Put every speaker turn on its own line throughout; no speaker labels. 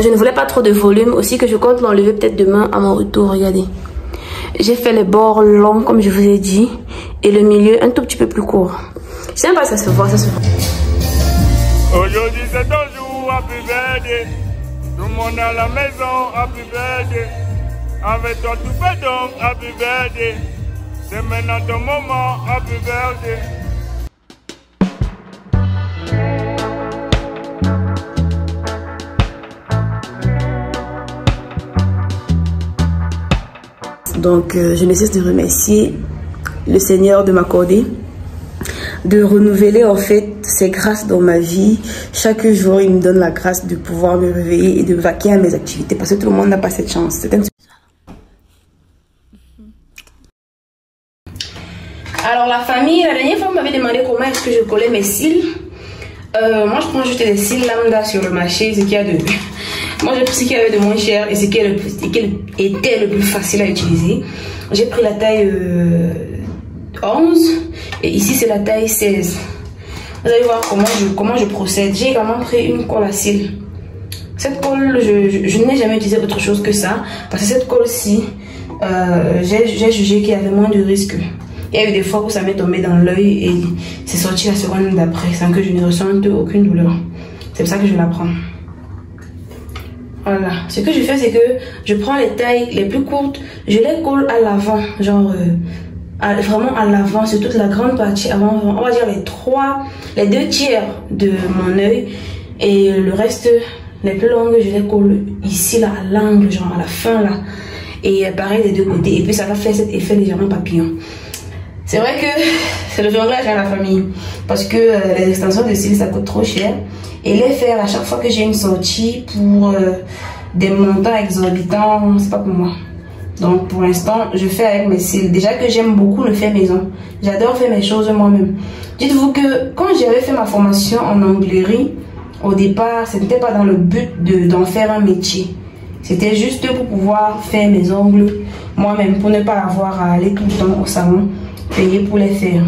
Je ne voulais pas trop de volume, aussi que je compte l'enlever peut-être demain à mon retour. Regardez. J'ai fait les bords longs comme je vous ai dit et le milieu un tout petit peu plus court. Je sais pas, ça se voit, ça se voit.
Aujourd'hui c'est ton jour, happy birthday. Tout le monde à la maison, happy birthday. Avec toi tout fait donc, happy birthday. C'est maintenant ton moment, happy birthday.
Donc je ne cesse de remercier le Seigneur de m'accorder, de renouveler en fait ses grâces dans ma vie. Chaque jour il me donne la grâce de pouvoir me réveiller et de vaquer à mes activités parce que tout le monde n'a pas cette chance. Alors la famille, la dernière fois vous m'avez demandé comment est-ce que je collais mes cils. Moi je prends juste des cils lambda sur le marché, ce qu'il y a de... Moi j'ai pris ce qu'il y avait de moins cher et ce qui était le plus facile à utiliser. J'ai pris la taille 11 et ici c'est la taille 16. Vous allez voir comment je procède. J'ai également pris une colle à cils. Cette colle, je n'ai jamais utilisé autre chose que ça parce que cette colle-ci, j'ai jugé qu'il y avait moins de risques. Il y a eu des fois où ça m'est tombé dans l'œil et c'est sorti la seconde d'après sans que je ne ressente aucune douleur. C'est pour ça que je la prends. Voilà. Ce que je fais, c'est que je prends les tailles les plus courtes, je les colle à l'avant, genre vraiment à l'avant, sur toute la grande partie avant, on va dire les 2 tiers de mon œil et le reste, les plus longues, je les colle ici là à l'angle, genre à la fin là. Et pareil des 2 côtés. Et puis ça va faire cet effet légèrement papillon. C'est vrai que c'est le jonglage à la famille parce que les extensions de cils ça coûte trop cher et les faire à chaque fois que j'ai une sortie pour des montants exorbitants, c'est pas pour moi. Donc pour l'instant je fais avec mes cils. Déjà que j'aime beaucoup le faire maison, j'adore faire mes choses moi-même. Dites-vous que quand j'avais fait ma formation en onglerie, au départ ce n'était pas dans le but d'en faire un métier. C'était juste pour pouvoir faire mes ongles moi-même, pour ne pas avoir à aller tout le temps au salon payer pour les faire.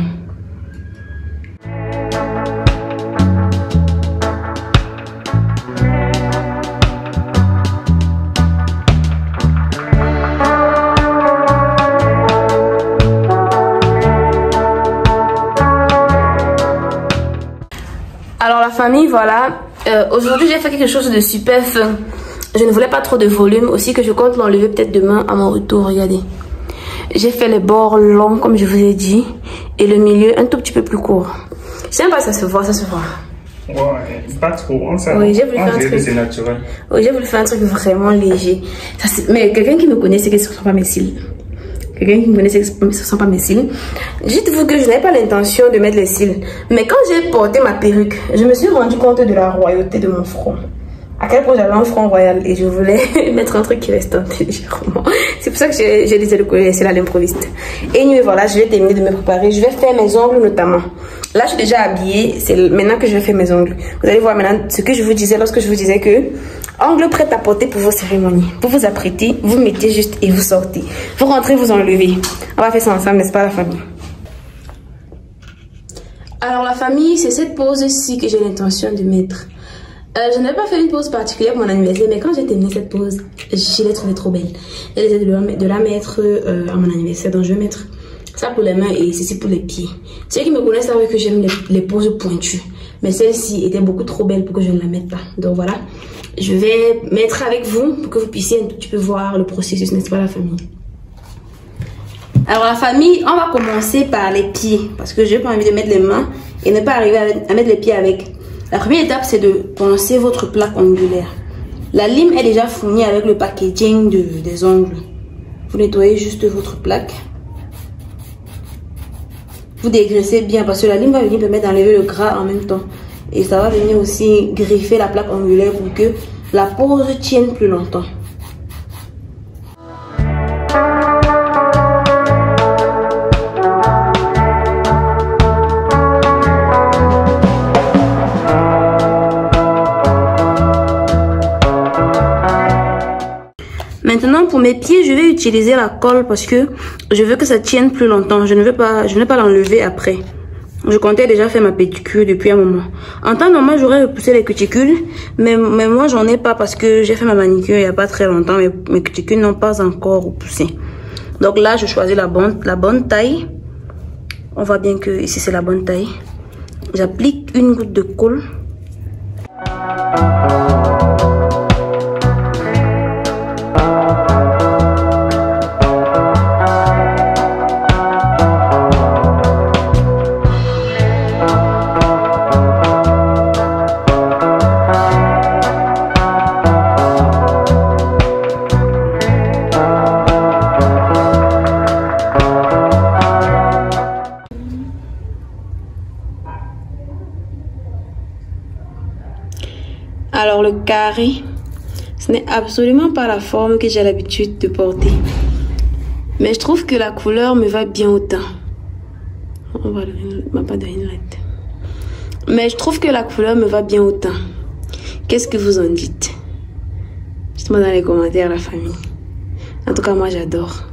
Alors la famille, voilà, aujourd'hui j'ai fait quelque chose de super fun. Je ne voulais pas trop de volume, aussi que je compte l'enlever peut-être demain à mon retour. Regardez. J'ai fait les bords longs comme je vous ai dit et le milieu un tout petit peu plus court. Je sais pas, ça se voit, ça se voit.
Ouais, pas trop, on sait.
Oui, j'ai voulu faire un truc.
C'est naturel.
Oui, j'ai voulu faire un truc vraiment léger. Mais quelqu'un qui me connaît sait que ce ne sont pas mes cils. Quelqu'un qui me connaît sait que ce ne sont pas mes cils. Dites-vous que je n'avais pas l'intention de mettre les cils. Mais quand j'ai porté ma perruque, je me suis rendu compte de la royauté de mon front. À quel point j'avais un front royal et je voulais mettre un truc qui reste légèrement. C'est pour ça que j'ai décidé de coller c'est là l'improviste. Et voilà, je vais terminer de me préparer. Je vais faire mes ongles notamment. Là, je suis déjà habillée. C'est maintenant que je vais faire mes ongles. Vous allez voir maintenant ce que je vous disais lorsque je vous disais que ongles prêts à porter pour vos cérémonies. Pour vous apprêter, vous mettez juste et vous sortez. Vous rentrez, vous enlevez. On va faire ça ensemble, n'est-ce pas la famille? Alors la famille, c'est cette pose-ci que j'ai l'intention de mettre. Je n'avais pas fait une pause particulière pour mon anniversaire, mais quand j'ai terminé cette pause, je l'ai trouvée trop belle. J'ai décidé de la mettre à mon anniversaire, donc je vais mettre ça pour les mains et ceci pour les pieds. Ceux qui me connaissent savent que j'aime les poses pointues, mais celle-ci était beaucoup trop belle pour que je ne la mette pas. Donc voilà, je vais mettre avec vous pour que vous puissiez un tout petit peu voir le processus, n'est-ce pas la famille? Alors la famille, on va commencer par les pieds, parce que je n'ai pas envie de mettre les mains et ne pas arriver à mettre les pieds avec. La première étape, c'est de poncer votre plaque ongulaire. La lime est déjà fournie avec le packaging des ongles. Vous nettoyez juste votre plaque. Vous dégraissez bien parce que la lime va venir permettre d'enlever le gras en même temps. Et ça va venir aussi griffer la plaque ongulaire pour que la pose tienne plus longtemps. Maintenant pour mes pieds, je vais utiliser la colle parce que je veux que ça tienne plus longtemps. Je ne vais pas l'enlever après. Je comptais déjà faire ma pédicure depuis un moment. En temps normal, j'aurais repoussé les cuticules, mais moi, j'en ai pas parce que j'ai fait ma manicure il y a pas très longtemps, mais mes cuticules n'ont pas encore repoussé. Donc là, je choisis la bonne taille. On voit bien que ici, c'est la bonne taille. J'applique une goutte de colle. Alors le carré, ce n'est absolument pas la forme que j'ai l'habitude de porter. Mais je trouve que la couleur me va bien au teint. On va pas de ringlette. Mais je trouve que la couleur me va bien au teint. Qu'est-ce que vous en dites? Dites-moi dans les commentaires, la famille. En tout cas, moi j'adore.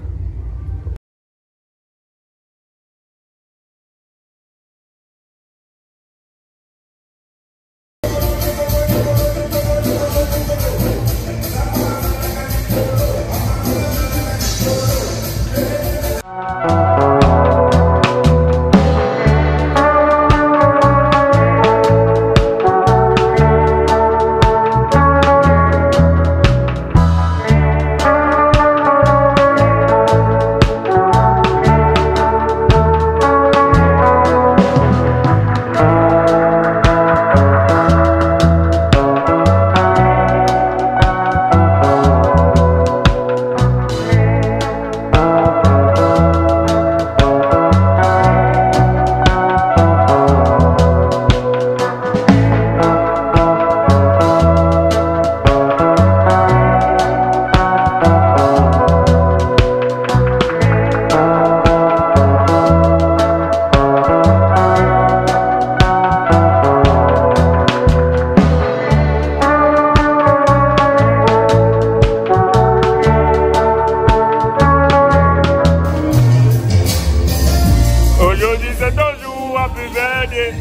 Aujourd'hui c'est ton jour, happy birthday.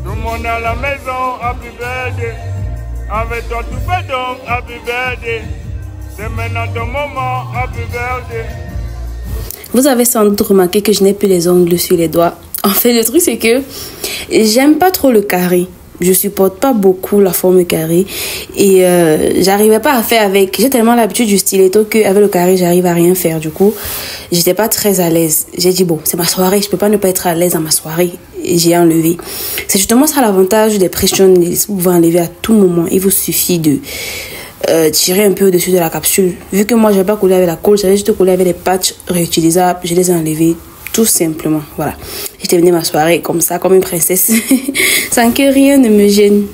Tout le monde à la maison, happy birthday. Avec toi tout fait donc, happy birthday. C'est maintenant ton moment, happy birthday.
Vous avez sans doute remarqué que je n'ai plus les ongles sur les doigts. En fait, le truc c'est que j'aime pas trop le carré. Je supporte pas beaucoup la forme carrée et j'arrivais pas à faire avec. J'ai tellement l'habitude du stiletto que avec le carré j'arrive à rien faire. Du coup, j'étais pas très à l'aise. J'ai dit bon, c'est ma soirée, je peux pas ne pas être à l'aise dans ma soirée. Et j'ai enlevé. C'est justement ça l'avantage des press-on. Vous pouvez enlever à tout moment. Il vous suffit de tirer un peu au-dessus de la capsule. Vu que moi j'ai pas collé avec la colle, j'avais juste collé avec des patchs réutilisables. Je les ai enlevés. Tout simplement, voilà. J'ai terminé ma soirée comme ça, comme une princesse, sans que rien ne me gêne.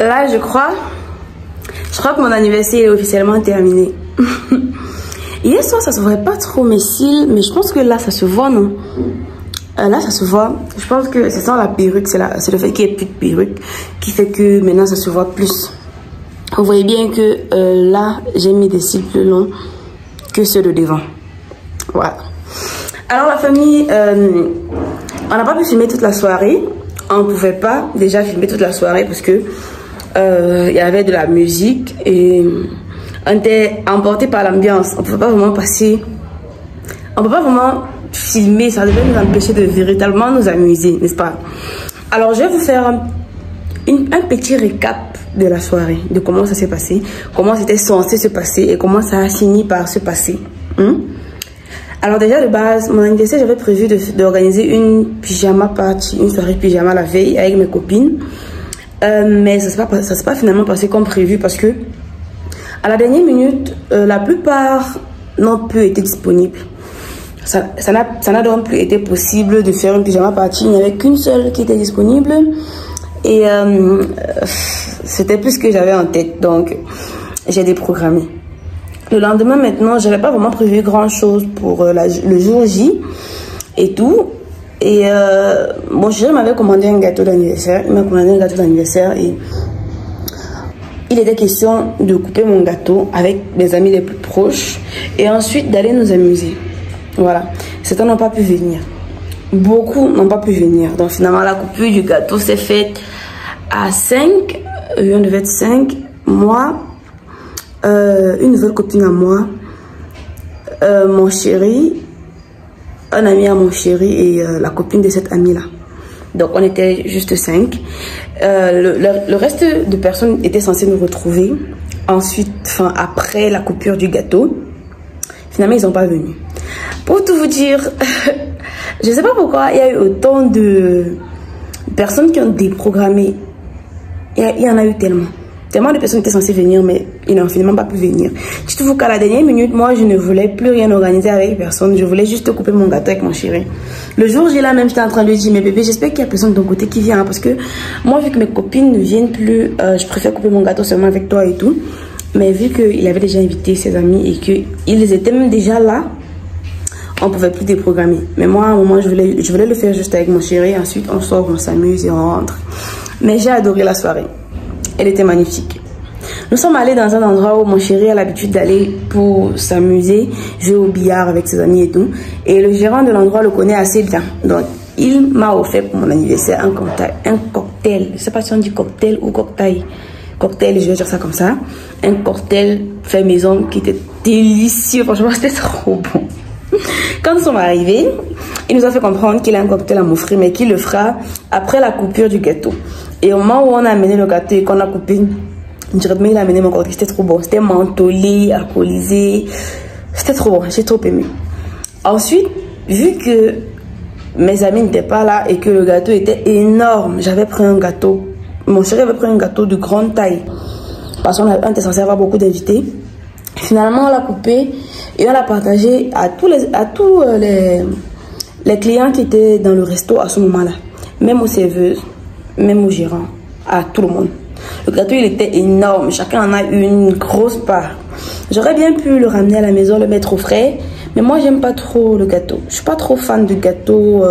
là, je crois que mon anniversaire est officiellement terminé. Hier soir, ça se voit pas trop mes cils, mais je pense que là, ça se voit, non? Là, ça se voit. Je pense que c'est ça la perruque, c'est le fait qu'il n'y ait plus de perruque qui fait que maintenant, ça se voit plus. Vous voyez bien que là, j'ai mis des cils plus longs que ceux de devant. Voilà. Alors, la famille, on n'a pas pu filmer toute la soirée. On ne pouvait pas déjà filmer toute la soirée parce que il y avait de la musique et on était emporté par l'ambiance. On ne pouvait pas vraiment passer. On ne peut pas vraiment filmer. Ça devait nous empêcher de véritablement nous amuser, n'est-ce pas? Alors, je vais vous faire un petit récap de la soirée, de comment ça s'est passé, comment c'était censé se passer et comment ça a fini par se passer. Alors déjà de base, mon anniversaire, j'avais prévu d'organiser une pyjama party, une soirée pyjama la veille avec mes copines. Mais ça s'est pas finalement passé comme prévu parce que à la dernière minute, la plupart n'ont plus été disponibles. Ça n'a donc plus été possible de faire une pyjama party. Il n'y avait qu'une seule qui était disponible. Et c'était plus ce que j'avais en tête. Donc, j'ai déprogrammé. Le lendemain, maintenant, j'avais pas vraiment prévu grand chose pour le jour J et tout. Et mon chéri m'avait commandé un gâteau d'anniversaire. Il m'a commandé un gâteau d'anniversaire et il était question de couper mon gâteau avec mes amis les plus proches et ensuite d'aller nous amuser. Voilà. Certains n'ont pas pu venir. Beaucoup n'ont pas pu venir. Donc finalement, la coupure du gâteau s'est faite à 5. On devait être 5. Moi, une nouvelle copine à moi, mon chéri, un ami à mon chéri et la copine de cette amie-là. Donc on était juste 5. Le reste de personnes étaient censées nous retrouver. Ensuite, après la coupure du gâteau, finalement ils n'ont pas venu. Pour tout vous dire, je ne sais pas pourquoi il y a eu autant de personnes qui ont déprogrammé. Il y en a eu tellement. Tellement de personnes étaient censées venir, mais ils n'ont finalement pas pu venir. Dites-vous qu'à la dernière minute, moi, je ne voulais plus rien organiser avec personne. Je voulais juste couper mon gâteau avec mon chéri. Le jour, j'ai là même, j'étais en train de lui dire, mais bébé, j'espère qu'il y a personne de ton côté qui vient. Hein, parce que moi, vu que mes copines ne viennent plus, je préfère couper mon gâteau seulement avec toi et tout. Mais vu qu'il avait déjà invité ses amis et qu'ils étaient même déjà là, on ne pouvait plus déprogrammer. Mais moi, à un moment, je voulais le faire juste avec mon chéri. Ensuite, on sort, on s'amuse et on rentre. Mais j'ai adoré la soirée. Elle était magnifique. Nous sommes allés dans un endroit où mon chéri a l'habitude d'aller pour s'amuser, jouer au billard avec ses amis et tout. Et le gérant de l'endroit le connaît assez bien. Donc, il m'a offert pour mon anniversaire un cocktail. Je ne sais pas si on dit cocktail ou cocktail. Cocktail, je vais dire ça comme ça. Un cocktail fait maison qui était délicieux. Franchement, c'était trop bon. Quand nous sommes arrivés, il nous a fait comprendre qu'il a un cocktail à m'offrir, mais qu'il le fera après la coupure du gâteau. Et au moment où on a amené le gâteau et qu'on a coupé, directement il a amené mon cocktail. C'était trop bon. C'était mentholé, alcoolisé. C'était trop bon. J'ai trop aimé. Ensuite, vu que mes amis n'étaient pas là et que le gâteau était énorme, j'avais pris un gâteau. Mon chéri avait pris un gâteau de grande taille. Parce qu'on était censé avoir beaucoup d'invités. Finalement, on l'a coupé et on l'a partagé à tous les clients qui étaient dans le resto à ce moment-là. Même aux serveuses, même aux gérants, à tout le monde. Le gâteau, il était énorme. Chacun en a eu une grosse part. J'aurais bien pu le ramener à la maison, le mettre au frais. Mais moi, j'aime pas trop le gâteau. Je suis pas trop fan de gâteau,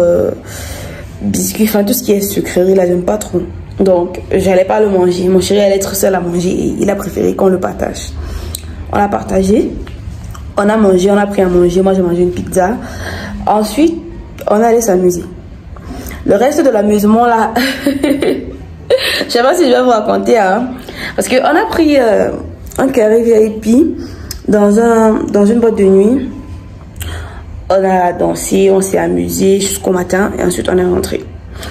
biscuits, enfin tout ce qui est sucrerie, là, j'aime pas trop. Donc, j'allais pas le manger. Mon chéri allait être seul à manger et il a préféré qu'on le partage. On l'a partagé. On a mangé, on a pris à manger. Moi, j'ai mangé une pizza. Ensuite, on allait s'amuser. Le reste de l'amusement, là, je sais pas si je vais vous raconter, hein. Parce qu'on a pris un carré VIP dans une boîte de nuit. On a dansé, on s'est amusé jusqu'au matin et ensuite on est rentré.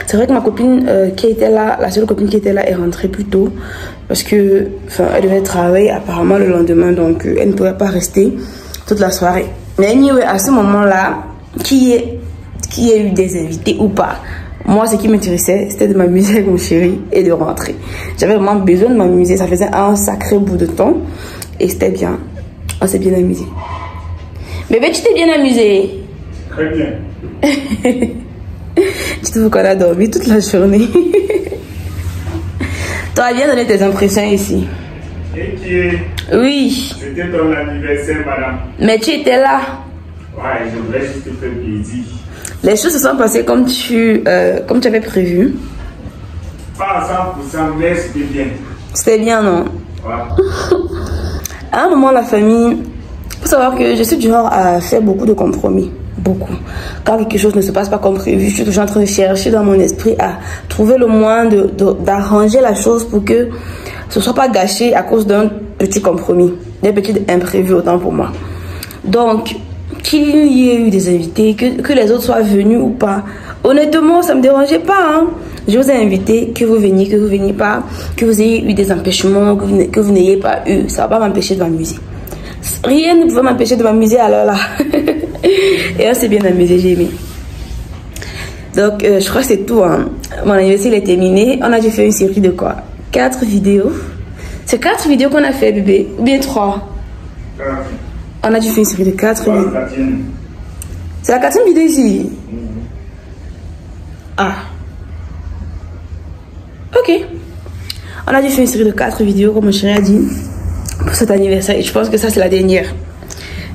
C'est vrai que ma copine qui était là, la seule copine qui était là est rentrée plus tôt parce que elle devait travailler apparemment le lendemain, donc elle ne pouvait pas rester toute la soirée. Mais anyway, à ce moment-là, qu'il y ait eu des invités ou pas, moi ce qui m'intéressait c'était de m'amuser avec mon chéri et de rentrer. J'avais vraiment besoin de m'amuser, ça faisait un sacré bout de temps et c'était bien, on s'est bien amusé. Bébé, tu t'es bien amusé?
Très bien.
Tu te vois qu'on a dormi toute la journée. Tu as bien donné tes impressions ici.
Et qui est?
Oui.
C'était ton anniversaire, madame.
Mais tu étais là.
Ouais, je voulais juste te faire plaisir.
Les choses se sont passées comme tu avais prévu.
Pas à 100%, mais c'était bien.
C'était bien, non?
Ouais.
À un moment, la famille... Il faut savoir que je suis du genre à faire beaucoup de compromis. Beaucoup. Quand quelque chose ne se passe pas comme prévu, je suis toujours en train de chercher dans mon esprit à trouver le moyen d'arranger la chose pour que ce ne soit pas gâché à cause d'un petit compromis, d'un petit imprévu autant pour moi. Donc, qu'il y ait eu des invités, que les autres soient venus ou pas, honnêtement, ça ne me dérangeait pas. Hein. Je vous ai invité, que vous veniez pas, que vous ayez eu des empêchements, que vous n'ayez pas eu. Ça ne va pas m'empêcher de m'amuser. Rien ne pouvait m'empêcher de m'amuser alors là. Et on s'est bien amusé, j'ai aimé. Donc, je crois que c'est tout. Hein. Mon anniversaire il est terminé. On a dû faire une série de quoi? 4 vidéos. C'est 4 vidéos qu'on a fait, bébé. Ou bien 3. On a dû faire une série de 4 vidéos. C'est la 4e vidéo ici. Ah. Ok. On a dû faire une série de 4 vidéos, comme mon chéri a dit, pour cet anniversaire. Et je pense que ça, c'est la dernière.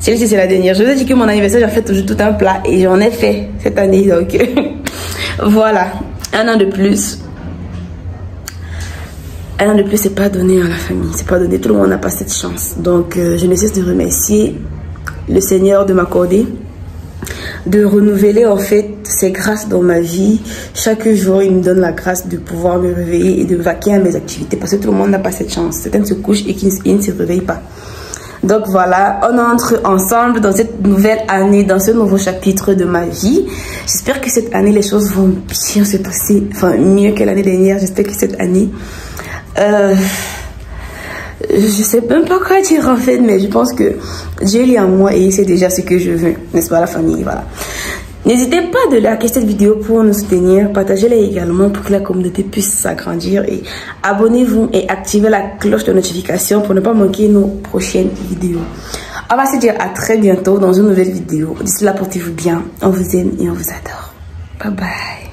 Celle-ci, c'est la dernière. Je vous ai dit que mon anniversaire, j'ai fait toujours tout un plat. Et j'en ai fait cette année. Donc, voilà. 1 an de plus. 1 an de plus, c'est pas donné à la famille. C'est pas donné. Tout le monde n'a pas cette chance. Donc, je ne cesse de remercier le Seigneur de m'accorder, de renouveler en fait ses grâces dans ma vie. Chaque jour, il me donne la grâce de pouvoir me réveiller et de vaquer à mes activités. Parce que tout le monde n'a pas cette chance. Certains se couchent et qui ne se réveillent pas. Donc voilà, on entre ensemble dans cette nouvelle année, dans ce nouveau chapitre de ma vie. J'espère que cette année, les choses vont bien se passer. Enfin, mieux que l'année dernière. J'espère que cette année... je sais même pas quoi dire en fait, mais je pense que Dieu est en moi et c'est déjà ce que je veux, n'est-ce pas la famille, voilà. N'hésitez pas de liker cette vidéo pour nous soutenir, partagez-la également pour que la communauté puisse s'agrandir et abonnez-vous et activez la cloche de notification pour ne pas manquer nos prochaines vidéos. On va se dire à très bientôt dans une nouvelle vidéo. D'ici là, portez-vous bien, on vous aime et on vous adore. Bye bye.